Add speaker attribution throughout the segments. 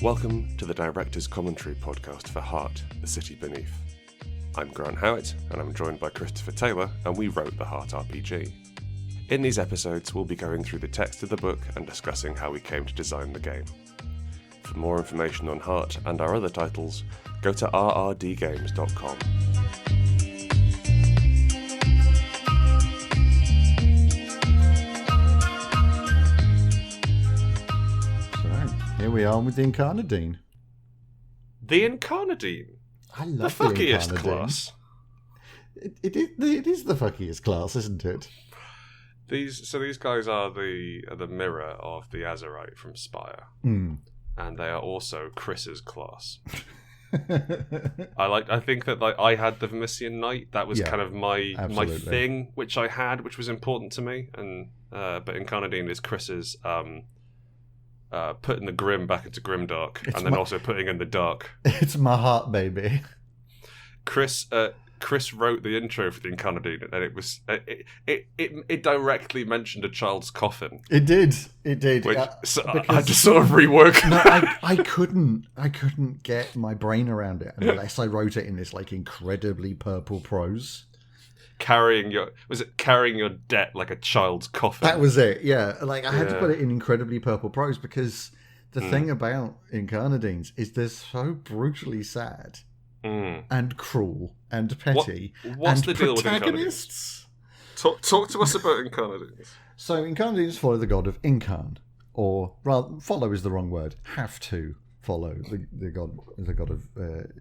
Speaker 1: Welcome to the Director's Commentary podcast for Heart, the City Beneath. I'm Grant Howitt, and I'm joined by Christopher Taylor, and we wrote the Heart RPG. In these episodes, we'll be going through the text of the book and discussing how we came to design the game. For more information on Heart and our other titles, go to rrdgames.com.
Speaker 2: Here we are with the Incarnadine.
Speaker 1: The Incarnadine?
Speaker 2: I love
Speaker 1: the fuckiest
Speaker 2: Incarnadine.
Speaker 1: Class.
Speaker 2: It is the fuckiest class, isn't it?
Speaker 1: These guys are the mirror of the Azerite from Spire.
Speaker 2: Mm.
Speaker 1: And they are also Chris's class. I think that I had the Vermissian Knight. That was kind of my thing, which was important to me. And but Incarnadine is Chris's putting the grim back into grimdark, and then also putting in the dark.
Speaker 2: It's my heart, baby. Chris
Speaker 1: wrote the intro for the Incarnadine, and it was it directly mentioned a child's coffin.
Speaker 2: It did.
Speaker 1: Which, I had to sort of rework.
Speaker 2: No, I couldn't get my brain around it unless I wrote it in this incredibly purple prose.
Speaker 1: Carrying your debt like a child's coffin?
Speaker 2: That was it. Yeah, I had to put it in incredibly purple prose because the thing about Incarnadines is they're so brutally sad. And cruel and petty.
Speaker 1: What's
Speaker 2: and
Speaker 1: the deal with
Speaker 2: protagonists?
Speaker 1: Talk to us about Incarnadines.
Speaker 2: So Incarnadines follow the god of Incarn, or rather, follow is the wrong word. Have to follow the god of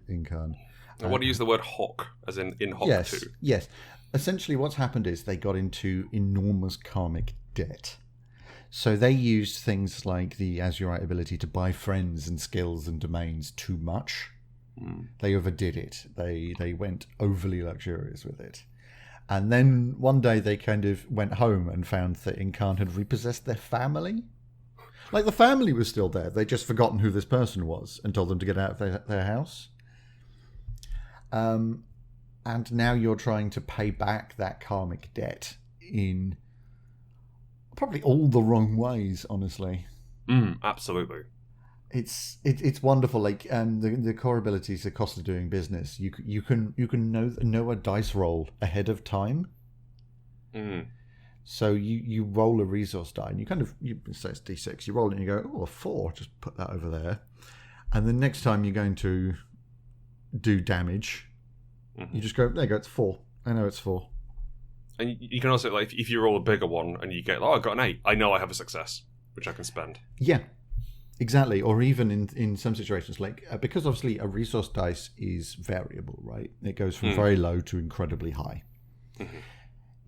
Speaker 2: Incarn.
Speaker 1: I want to use the word hawk, as in hawk too.
Speaker 2: Yes. Essentially, what's happened is they got into enormous karmic debt. So they used things like the Azurite ability to buy friends and skills and domains too much. They overdid it. They went overly luxurious with it. And then one day they kind of went home and found that Incarn had repossessed their family. The family was still there. They'd just forgotten who this person was and told them to get out of their house. And now you're trying to pay back that karmic debt in probably all the wrong ways, honestly.
Speaker 1: Absolutely.
Speaker 2: It's wonderful. The core ability is the cost of doing business. You can know a dice roll ahead of time. So you roll a resource die, and you say it's D6. You roll it and you go, oh, a 4. Just put that over there. And the next time you're going to do damage, you just go, there you go, it's 4. I know it's 4.
Speaker 1: And you can also, if you roll a bigger one and you get, I got an 8, I know I have a success, which I can spend.
Speaker 2: Yeah, exactly. Or even in some situations, because obviously a resource dice is variable, right? It goes from very low to incredibly high. Mm-hmm.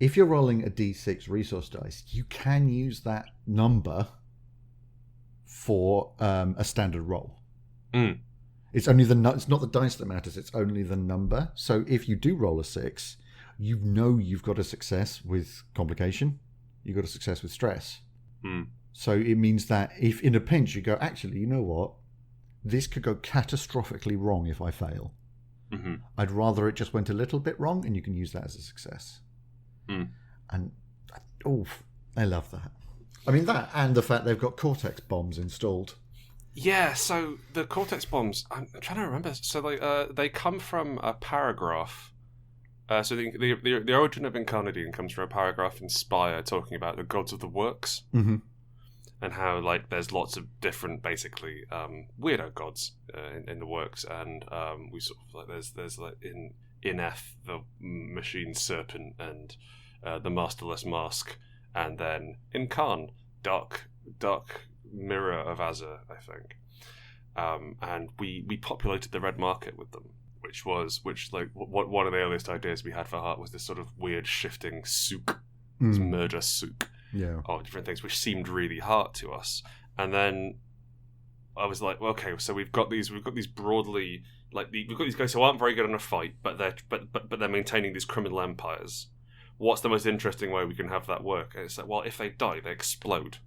Speaker 2: If you're rolling a D6 resource dice, you can use that number for a standard roll. It's only it's not the dice that matters, it's only the number. So if you do roll a 6, you know you've got a success with complication, you've got a success with stress. So it means that if in a pinch you go, actually, you know what? This could go catastrophically wrong if I fail. I'd rather it just went a little bit wrong, and you can use that as a success. And, I love that. I mean, that and the fact they've got Cortex bombs installed.
Speaker 1: Yeah, so the Cortex bombs, I'm trying to remember. So they come from a paragraph. So the origin of Incarnadine comes from a paragraph in Spire talking about the gods of the works. And how there's lots of different basically weirdo gods in the works, and we sort of there's in F the machine serpent and the masterless mask, and then Incarn, dark mirror of Azur, I think. And we populated the red market with them, which one of the earliest ideas we had for Heart was this sort of weird shifting souk, this murder souk. Of different things, which seemed really hard to us. And then I was like, well, okay, so we've got these broadly we've got these guys who aren't very good in a fight, but they're maintaining these criminal empires. What's the most interesting way we can have that work? And it's well, if they die, they explode,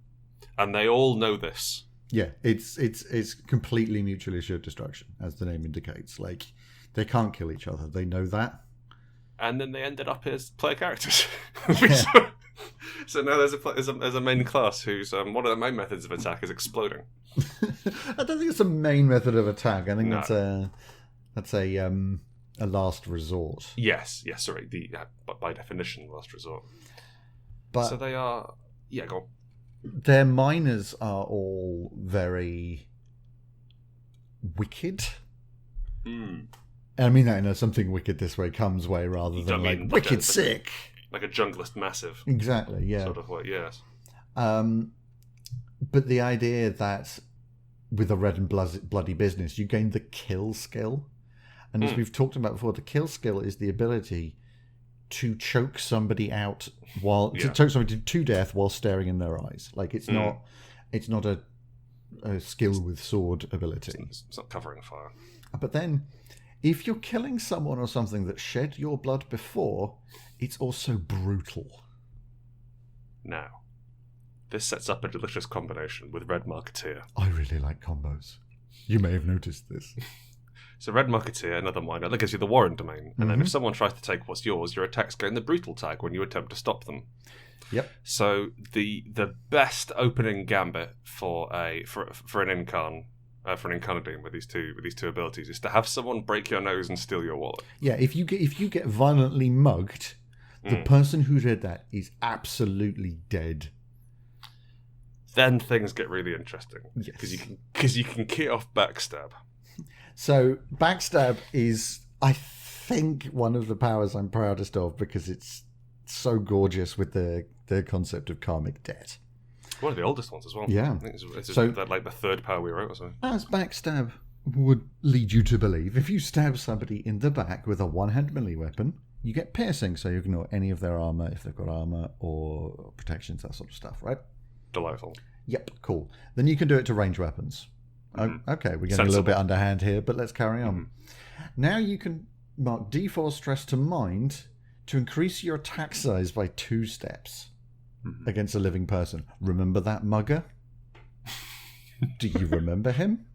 Speaker 1: and they all know this. Yeah,
Speaker 2: it's completely mutually assured destruction, as the name indicates. They can't kill each other; they know that.
Speaker 1: And then they ended up as player characters. So now there's a main class whose one of the main methods of attack is exploding.
Speaker 2: I don't think it's a main method of attack. I think
Speaker 1: No.
Speaker 2: that's a last resort.
Speaker 1: Yes, sorry. But by definition, last resort.
Speaker 2: But
Speaker 1: so they are. Yeah, go on.
Speaker 2: Their miners are all very wicked. I mean that in something wicked this way comes way rather than like wicked sick.
Speaker 1: Like a junglist massive.
Speaker 2: Exactly, yeah.
Speaker 1: Sort of way, yes.
Speaker 2: But the idea that with a red and bloody business, you gain the kill skill. And as we've talked about before, the kill skill is the ability to choke somebody out to choke somebody to death while staring in their eyes. Like it's not a skill with sword ability.
Speaker 1: It's not covering fire.
Speaker 2: But then, if you're killing someone or something that shed your blood before, it's also brutal.
Speaker 1: Now, this sets up a delicious combination with Red Marketeer.
Speaker 2: I really like combos. You may have noticed this.
Speaker 1: So Red Marketeer, another miner, that gives you the Warren domain. And then if someone tries to take what's yours, your attacks gain the brutal tag when you attempt to stop them.
Speaker 2: Yep.
Speaker 1: So the best opening gambit for an Incarnadine with these two abilities is to have someone break your nose and steal your wallet.
Speaker 2: Yeah, if you get violently mugged, the person who did that is absolutely dead.
Speaker 1: Then things get really interesting.
Speaker 2: Yes.
Speaker 1: Because you can key off backstab.
Speaker 2: So backstab is, I think, one of the powers I'm proudest of because it's so gorgeous with the concept of karmic debt.
Speaker 1: One of the oldest ones as well.
Speaker 2: Yeah.
Speaker 1: I think it's like the third power we wrote or something.
Speaker 2: As backstab would lead you to believe, if you stab somebody in the back with a one-hand melee weapon, you get piercing, so you ignore any of their armor if they've got armor or protections, that sort of stuff, right?
Speaker 1: Delightful.
Speaker 2: Yep, cool. Then you can do it to range weapons. Okay, we're getting a little bit underhand here, but let's carry on. Now you can mark D4 stress to mind to increase your attack size by 2 steps against a living person. Remember that mugger? Do you remember him?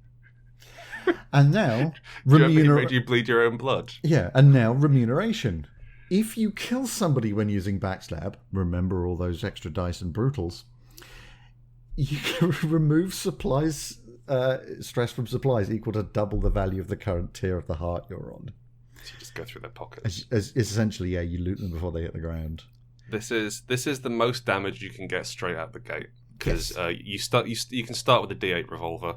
Speaker 2: And now,
Speaker 1: he made you bleed your own blood.
Speaker 2: Yeah, and now remuneration. If you kill somebody when using backstab, remember all those extra dice and brutals, you can remove supplies. Stress from supplies equal to double the value of the current tier of the heart you're on.
Speaker 1: So you just go through their pockets.
Speaker 2: Essentially, yeah, you loot them before they hit the ground.
Speaker 1: This is the most damage you can get straight out the gate because you can start with a D8 revolver,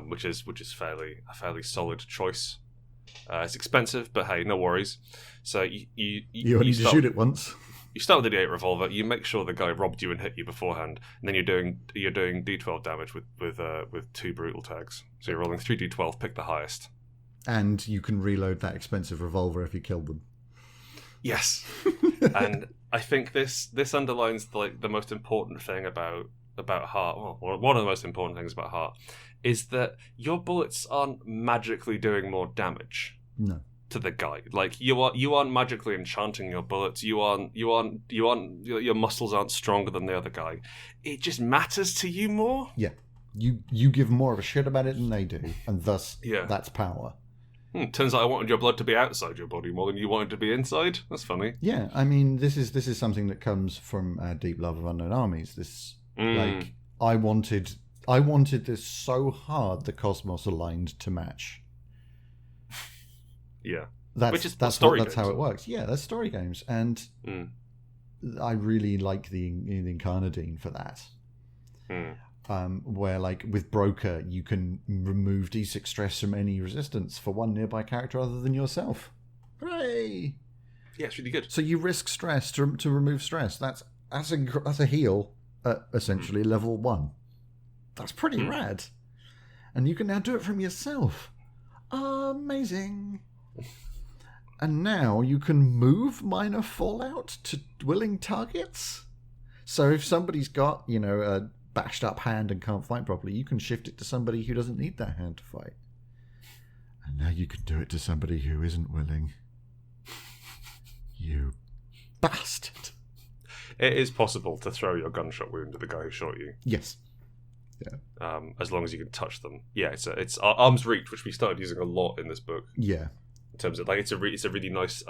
Speaker 1: which is a fairly solid choice. It's expensive, but hey, no worries. So you
Speaker 2: only need to shoot it once.
Speaker 1: You start with a D8 revolver. You make sure the guy robbed you and hit you beforehand, and then you're doing D12 damage with 2 brutal tags. So you're rolling 3D12. Pick the highest.
Speaker 2: And you can reload that expensive revolver if you killed them.
Speaker 1: Yes. And I think this underlines the most important thing about Heart. Well, one of the most important things about Heart is that your bullets aren't magically doing more damage.
Speaker 2: No.
Speaker 1: To the guy, like you aren't magically enchanting your bullets. Your muscles aren't stronger than the other guy. It just matters to you more.
Speaker 2: Yeah, you give more of a shit about it than they do, and thus that's power.
Speaker 1: Turns out I wanted your blood to be outside your body more than you wanted to be inside. That's funny.
Speaker 2: Yeah, I mean this is something that comes from our deep love of Unknown Armies. This like I wanted this so hard the cosmos aligned to match.
Speaker 1: Yeah,
Speaker 2: that's how it works. Yeah, that's story games, and I really like the Incarnadine for that. Where like with Broker, you can remove D6 stress from any resistance for one nearby character other than yourself. Hooray!
Speaker 1: Yeah, it's really good.
Speaker 2: So you risk stress to remove stress. That's a heal at essentially level 1. That's pretty rad, and you can now do it from yourself. Amazing. And now you can move minor fallout to willing targets. So if somebody's got, a bashed up hand and can't fight properly, you can shift it to somebody who doesn't need that hand to fight. And now you can do it to somebody who isn't willing. You bastard.
Speaker 1: It is possible to throw your gunshot wound at the guy who shot you.
Speaker 2: Yes. Yeah.
Speaker 1: As long as you can touch them. Yeah, it's arm's reach, which we started using a lot in this book.
Speaker 2: Yeah.
Speaker 1: In terms of it's a really nice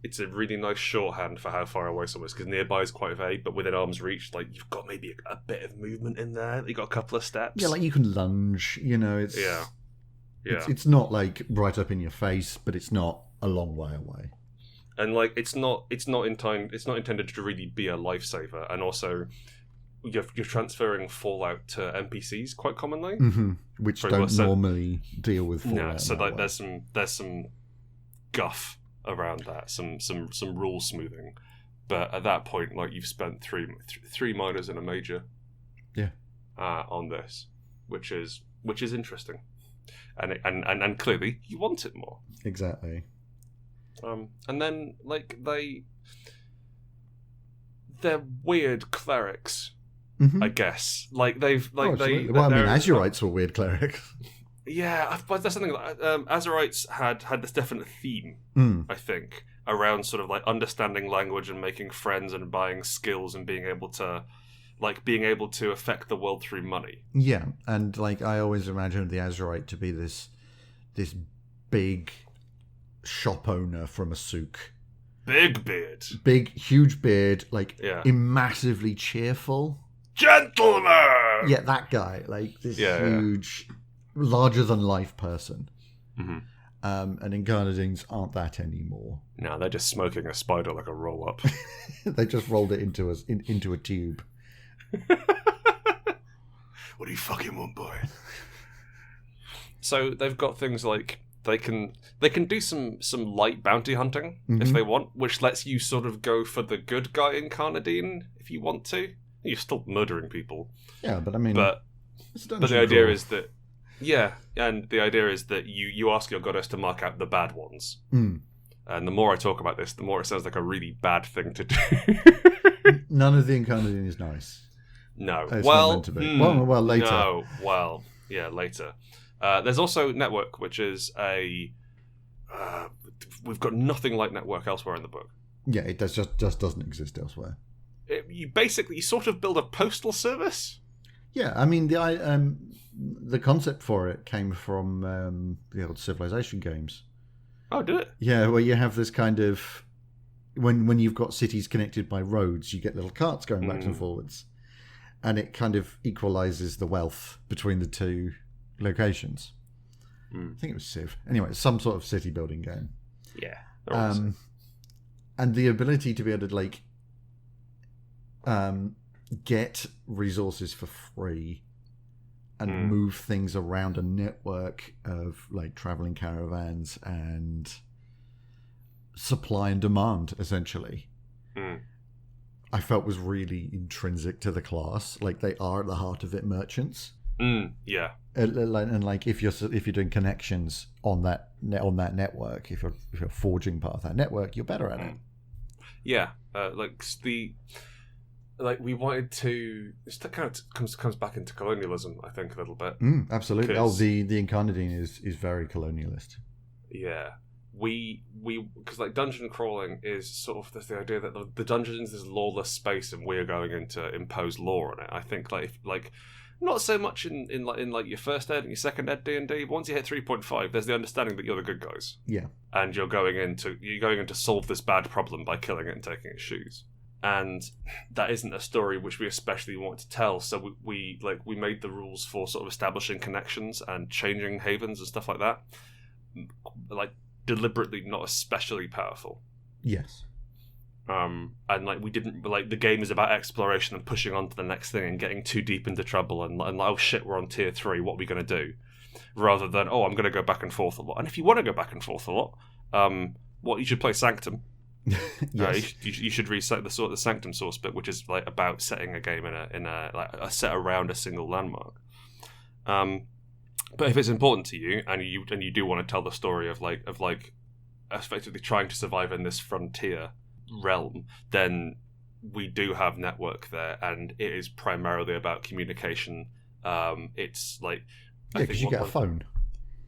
Speaker 1: it's a really nice shorthand for how far away someone is, because nearby is quite vague, but within arm's reach, like, you've got maybe a bit of movement in there. You've got a couple of steps.
Speaker 2: Yeah, like you can lunge. It's It's not like right up in your face, but it's not a long way away.
Speaker 1: And like it's not intended to really be a lifesaver, and also you're transferring Fallout to NPCs quite commonly,
Speaker 2: which don't normally deal with Fallout.
Speaker 1: No, so like there's some guff around that, some rule smoothing, but at that point, like, you've spent three minors and a major, on this, which is interesting, and clearly you want it more.
Speaker 2: Exactly.
Speaker 1: And then, like, they're weird clerics, I guess. Like,
Speaker 2: Azurites were weird clerics.
Speaker 1: Yeah, but that's something like Azurites had this definite theme, I think, around sort of like understanding language and making friends and buying skills and being able to affect the world through money.
Speaker 2: Yeah, and like I always imagined the Azurite to be this big shop owner from a souk.
Speaker 1: Big beard.
Speaker 2: Big, huge beard, like massively cheerful.
Speaker 1: Gentleman!
Speaker 2: Yeah, that guy. Like this huge, larger-than-life person.
Speaker 1: Mm-hmm.
Speaker 2: And Incarnadines aren't that anymore.
Speaker 1: No, they're just smoking a spider like a roll-up.
Speaker 2: They just rolled it into a tube.
Speaker 1: What do you fucking want, boy? So they've got things like they can do some light bounty hunting if they want, which lets you sort of go for the good guy Incarnadine if you want to. You're still murdering people.
Speaker 2: Yeah, but I mean,
Speaker 1: but the idea is that and the idea is that you ask your goddess to mark out the bad ones. And the more I talk about this, the more it sounds like a really bad thing to do.
Speaker 2: None of the Incarnadine is nice.
Speaker 1: No.
Speaker 2: It's not meant to be. Well, later.
Speaker 1: No. Well, yeah, later. There's also Network, which is we've got nothing like Network elsewhere in the book.
Speaker 2: Yeah, it just doesn't exist elsewhere.
Speaker 1: You sort of build a postal service.
Speaker 2: Yeah, I mean the concept for it came from the old Civilization games.
Speaker 1: Oh, did it?
Speaker 2: Yeah, where you have this kind of when you've got cities connected by roads, you get little carts going back and forwards, and it kind of equalizes the wealth between the two locations. I think it was Civ. Anyway, it's some sort of city building game.
Speaker 1: Yeah.
Speaker 2: And the ability to be able to like get resources for free and move things around a network of like traveling caravans and supply and demand, essentially. I felt was really intrinsic to the class. Like, they are at the heart of it merchants.
Speaker 1: Yeah.
Speaker 2: And like if you're doing connections on that network, if you're forging part of that network, you're better at it.
Speaker 1: Yeah. We wanted to. This kind of comes back into colonialism, I think, a little bit.
Speaker 2: Absolutely. The Incarnadine is very colonialist.
Speaker 1: Yeah. Because like dungeon crawling is sort of the idea that the dungeon is this lawless space and we're going in to impose law on it. I think like not so much in your first ed and your second ed D&D, but once you hit 3.5, there's the understanding that you're the good guys.
Speaker 2: Yeah.
Speaker 1: And you're going in to solve this bad problem by killing it and taking its shoes. And that isn't a story which we especially want to tell, so we made the rules for sort of establishing connections and changing havens and stuff like that, like deliberately not especially powerful.
Speaker 2: Yes.
Speaker 1: And like we didn't like the game is about exploration and pushing on to the next thing and getting too deep into trouble and like, oh shit, we're on tier 3, what are we going to do? Rather than, oh, I'm going to go back and forth a lot. And if you want to go back and forth a lot, you should play Sanctum.
Speaker 2: Yes.
Speaker 1: You should reset the Sanctum source bit, which is like about setting a game in a set around a single landmark. But if it's important to you and you do want to tell the story of effectively trying to survive in this frontier realm, then we do have Network there, and it is primarily about communication. It's like
Speaker 2: because you get a phone.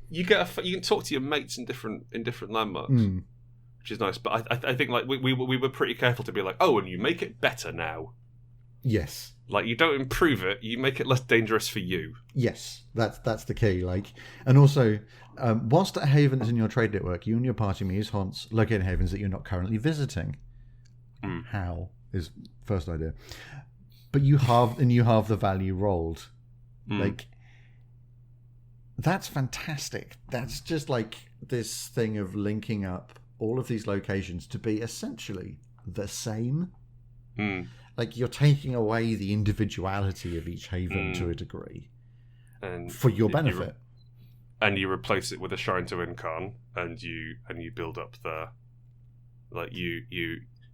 Speaker 1: You can talk to your mates in different landmarks. Which is nice, but I think like we were pretty careful to be like, oh, and you make it better now.
Speaker 2: Yes.
Speaker 1: Like, you don't improve it, you make it less dangerous for you.
Speaker 2: Yes, that's the key. Like, and also, whilst at havens in your trade network, you and your party may use haunts located in havens that you're not currently visiting. How is first idea, but you halve the value rolled. Like, that's fantastic. That's just like this thing of linking up all of these locations to be essentially the same. Like, you're taking away the individuality of each haven to a degree, and for your benefit.
Speaker 1: And you replace it with a shrine to Incarn, and you build up the, like, you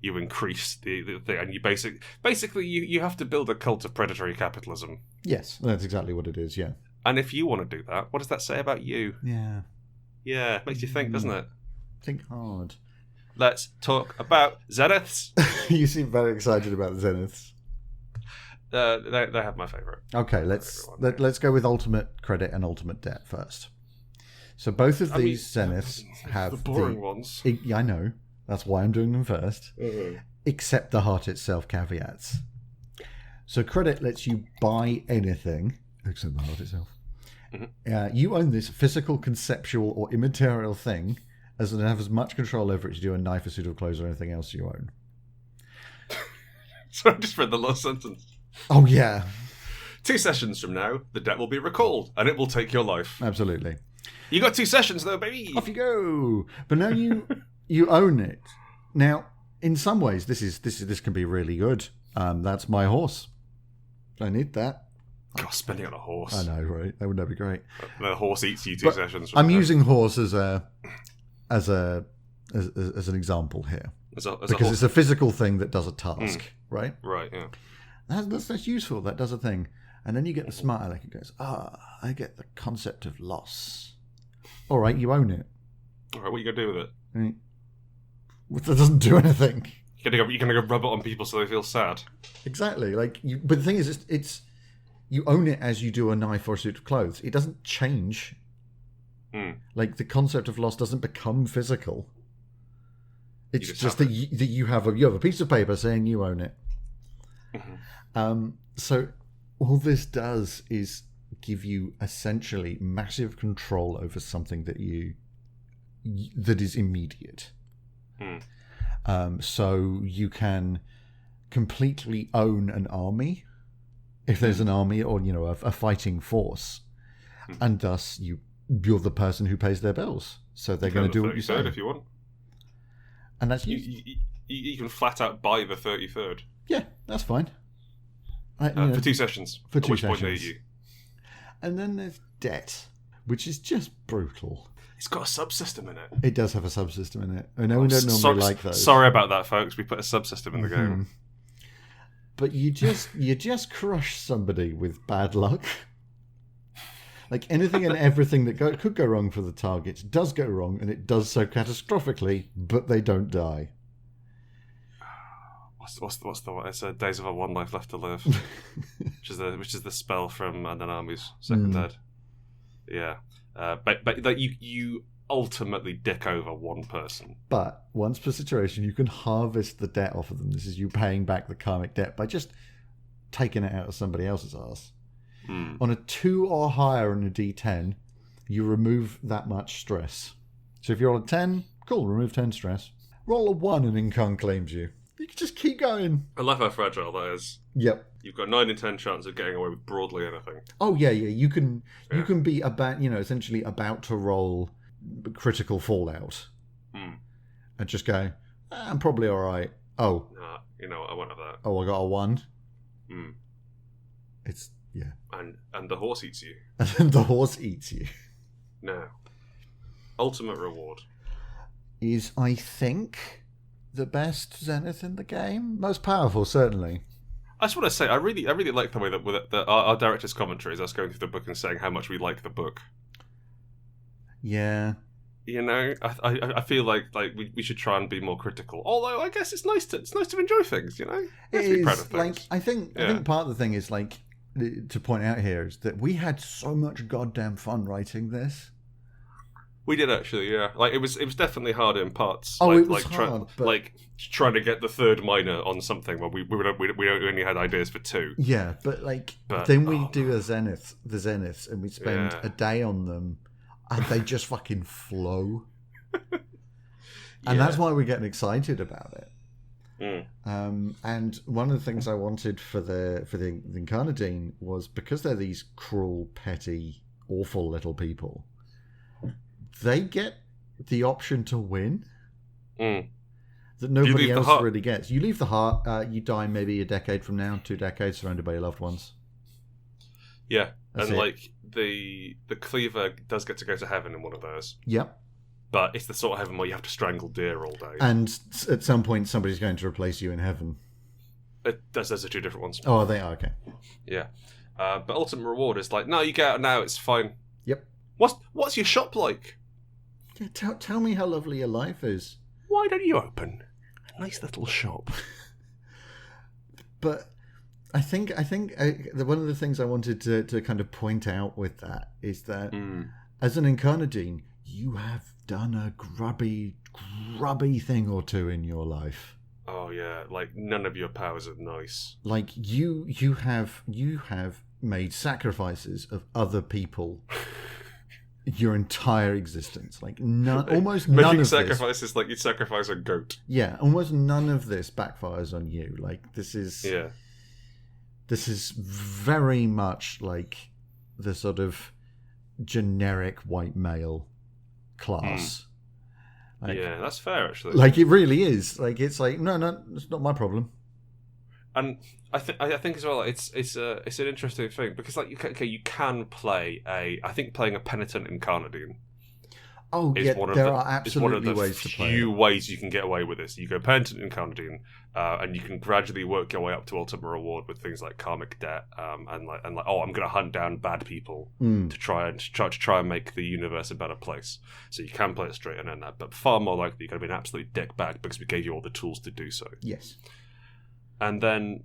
Speaker 1: increase the thing, and you basically you have to build a cult of predatory capitalism.
Speaker 2: Yes, that's exactly what it is. Yeah.
Speaker 1: And if you want to do that, what does that say about you?
Speaker 2: Yeah.
Speaker 1: Yeah, it makes you think, doesn't it?
Speaker 2: Think hard.
Speaker 1: Let's talk about Zeniths.
Speaker 2: You seem very excited about the Zeniths.
Speaker 1: They have my favourite.
Speaker 2: Okay, let's go with ultimate credit and ultimate debt first. So both of these Zeniths have
Speaker 1: the boring ones.
Speaker 2: Yeah, I know. That's why I'm doing them first. Except the heart itself caveats. So credit lets you buy anything except the heart itself. You own this physical, conceptual, or immaterial thing, as it have as much control over it as you do a knife, a suit of clothes, or anything else you own.
Speaker 1: So I just read the last sentence.
Speaker 2: Oh, yeah.
Speaker 1: 2 sessions from now, the debt will be recalled, and it will take your life.
Speaker 2: Absolutely.
Speaker 1: You got 2 sessions, though, baby.
Speaker 2: Off you go. But now you own it. Now, in some ways, this can be really good. That's my horse. I need that.
Speaker 1: God, spending on a horse.
Speaker 2: I know, right? That would never be great.
Speaker 1: The horse eats you 2 sessions.
Speaker 2: I'm using horse as an example here, because it's a physical thing that does a task, right?
Speaker 1: Right. Yeah.
Speaker 2: That's useful. That does a thing, and then you get the smart aleck. It goes, I get the concept of loss. All right, you own it.
Speaker 1: All right, what are you gonna do with it?
Speaker 2: That doesn't do anything.
Speaker 1: You're gonna go rub it on people so they feel sad.
Speaker 2: Exactly. But the thing is, it's you own it as you do a knife or a suit of clothes. It doesn't change. Like, the concept of loss doesn't become physical. It's just that you have a piece of paper saying you own it. So all this does is give you essentially massive control over something that is immediate. So you can completely own an army if there's an army, or a fighting force, and thus you're the person who pays their bills, so they're going to do what you say
Speaker 1: if you want.
Speaker 2: And that's
Speaker 1: you can flat out buy the 33rd.
Speaker 2: Yeah, that's fine.
Speaker 1: For 2 sessions.
Speaker 2: For 2
Speaker 1: which
Speaker 2: sessions.
Speaker 1: Point you.
Speaker 2: And then there's debt, which is just brutal.
Speaker 1: It's got a subsystem in it.
Speaker 2: It does have a subsystem in it. I know we don't normally like those.
Speaker 1: Sorry about that, folks. We put a subsystem in the game.
Speaker 2: But you just crush somebody with bad luck. Like, anything and everything that could go wrong for the target does go wrong, and it does so catastrophically, but they don't die.
Speaker 1: What's the one? It's Days of a One Life Left to Live, which is the spell from Nanami's Second Dead. Yeah, but you ultimately dick over one person.
Speaker 2: But once per situation, you can harvest the debt off of them. This is you paying back the karmic debt by just taking it out of somebody else's arse. On a 2 or higher on a D10, you remove that much stress. So if you're on a 10, cool, remove 10 stress. Roll a 1 and Incarn claims you. You can just keep going.
Speaker 1: I love how fragile that is.
Speaker 2: Yep.
Speaker 1: You've got 9 in 10 chance of getting away with broadly anything.
Speaker 2: Oh yeah. You can be about essentially about to roll critical fallout, and just go, I'm probably all right. Oh,
Speaker 1: nah, I won't have that.
Speaker 2: Oh, I got a 1. It's
Speaker 1: and the horse eats you.
Speaker 2: And the horse eats you.
Speaker 1: Now, ultimate reward
Speaker 2: is, I think, the best Zenith in the game. Most powerful, certainly.
Speaker 1: I just want to say, I really like the way that our director's commentary is us going through the book and saying how much we like the book.
Speaker 2: Yeah.
Speaker 1: I feel like we should try and be more critical. Although I guess it's nice to enjoy things. It is, be proud of things.
Speaker 2: I think part of the thing is to point out here is that we had so much goddamn fun writing this.
Speaker 1: We did actually, yeah. Like it was definitely hard in parts.
Speaker 2: Oh,
Speaker 1: like,
Speaker 2: it was hard, but...
Speaker 1: like trying to get the third minor on something where we only had ideas for 2.
Speaker 2: Yeah, but then we do the zeniths, and we spend a day on them, and they just fucking flow. And that's why we're getting excited about it. And one of the things I wanted for the Incarnadine was, because they're these cruel, petty, awful little people, they get the option to win that nobody else really gets. You leave the heart, you die maybe a decade from now, 2 decades, surrounded by your loved ones.
Speaker 1: Yeah,
Speaker 2: That's
Speaker 1: and
Speaker 2: it.
Speaker 1: like the cleaver does get to go to heaven in one of those.
Speaker 2: Yep.
Speaker 1: But it's the sort of heaven where you have to strangle deer all day.
Speaker 2: And at some point, somebody's going to replace you in heaven.
Speaker 1: Those are 2 different ones.
Speaker 2: Oh, they are, okay.
Speaker 1: Yeah. But ultimate reward is like, no, you get out now, it's fine.
Speaker 2: Yep.
Speaker 1: What's your shop like?
Speaker 2: Yeah, tell me how lovely your life is.
Speaker 1: Why don't you open a nice little shop?
Speaker 2: But I think one of the things I wanted to kind of point out with that is that as an Incarnadine, you have done a grubby thing or 2 in your life.
Speaker 1: Oh yeah, like none of your powers are nice.
Speaker 2: Like you have made sacrifices of other people your entire existence. Like almost none of
Speaker 1: making
Speaker 2: this.
Speaker 1: sacrifices like you'd sacrifice a goat.
Speaker 2: Yeah, almost none of this backfires on you. Like this is very much like the sort of generic white male class. Like,
Speaker 1: yeah, that's fair actually.
Speaker 2: Like it really is. Like it's like no, it's not my problem.
Speaker 1: And I think as well, it's an interesting thing because like you can play playing a penitent Incarnadine.
Speaker 2: Oh yeah, there are absolutely ways to play.
Speaker 1: Few ways you can get away with this. You go penitent Incarnadine, and you can gradually work your way up to ultimate reward with things like karmic debt, and like I'm going to hunt down bad people to try and make the universe a better place. So you can play it straight and end that, but far more likely you're going to be an absolute dickbag because we gave you all the tools to do so.
Speaker 2: Yes,
Speaker 1: and then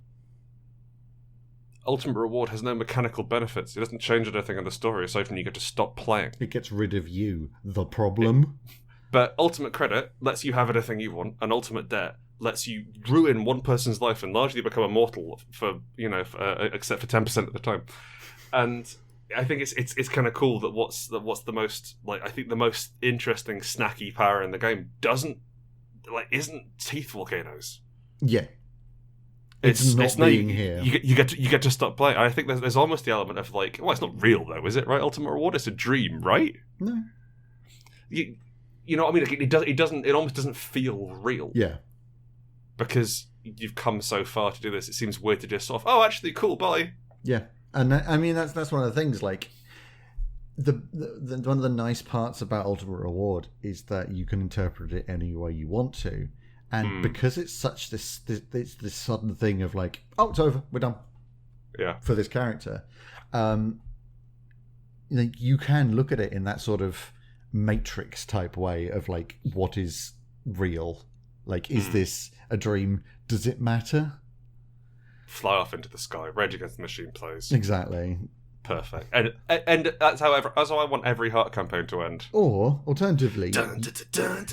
Speaker 1: ultimate reward has no mechanical benefits. It doesn't change anything in the story aside from you get to stop playing.
Speaker 2: It gets rid of you, the problem.
Speaker 1: But ultimate credit lets you have anything you want, and ultimate debt lets you ruin one person's life and largely become immortal for except for 10% of the time. And I think it's kind of cool that what's the most I think the most interesting snacky power in the game isn't teeth volcanoes.
Speaker 2: Yeah. It's not being here.
Speaker 1: You get to stop playing. I think there's almost the element of it's not real though, is it? Right? Ultimate reward, it's a dream, right?
Speaker 2: No.
Speaker 1: You know what I mean? It almost doesn't feel real.
Speaker 2: Yeah.
Speaker 1: Because you've come so far to do this, it seems weird to just sort of, actually, cool, bye.
Speaker 2: Yeah, and I mean that's one of the things. Like the one of the nice parts about ultimate reward is that you can interpret it any way you want to. And because it's such this sudden thing of like, oh, it's over, we're done.
Speaker 1: Yeah.
Speaker 2: For this character, you can look at it in that sort of Matrix type way of like, what is real? Like, is this a dream? Does it matter?
Speaker 1: Fly off into the sky. Rage Against the Machine plays.
Speaker 2: Exactly.
Speaker 1: Perfect. And that's how I want every Heart campaign to end.
Speaker 2: Or, alternatively,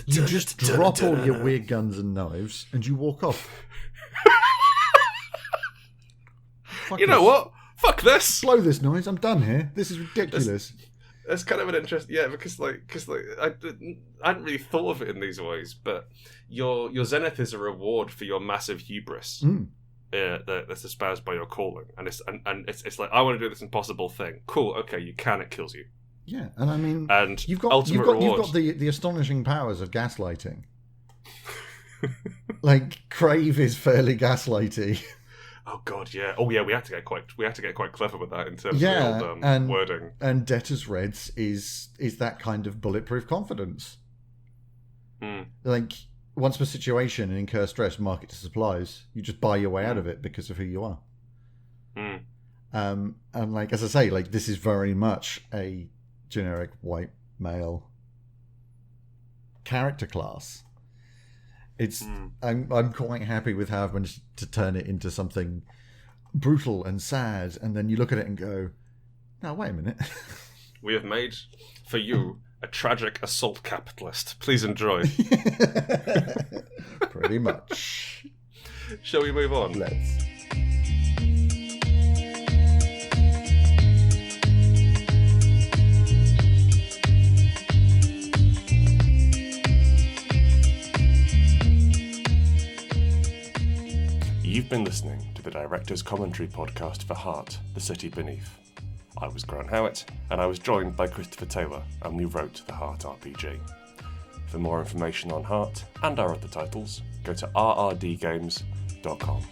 Speaker 2: you just drop all your weird guns and knives and you walk off.
Speaker 1: You know what? Fuck this!
Speaker 2: Blow this noise, I'm done here. This is ridiculous.
Speaker 1: That's kind of an interest, yeah, because I hadn't really thought of it in these ways, but your zenith is a reward for your massive hubris. That's espoused by your calling, and it's like, I want to do this impossible thing. Cool, okay, you can. It kills you.
Speaker 2: Yeah, and I mean,
Speaker 1: and
Speaker 2: you've got the astonishing powers of gaslighting. Like Crave is fairly gaslighty.
Speaker 1: Oh god, yeah. Oh yeah, we had to get quite clever with that in terms of the old, wording.
Speaker 2: And Debtors Reds is that kind of bulletproof confidence. Like, once per situation and incur stress, market to supplies, you just buy your way out of it because of who you are. And like, as I say, like, this is very much a generic white male character class. It's I'm quite happy with how I've managed to turn it into something brutal and sad, and then you look at it and go, "No, wait a minute."
Speaker 1: We have made for you a tragic assault capitalist. Please enjoy.
Speaker 2: Pretty much.
Speaker 1: Shall we move on?
Speaker 2: Let's.
Speaker 1: You've been listening to the Director's Commentary podcast for Heart, The City Beneath. I was Grant Howitt, and I was joined by Christopher Taylor, and we wrote the Heart RPG. For more information on Heart and our other titles, go to rrdgames.com.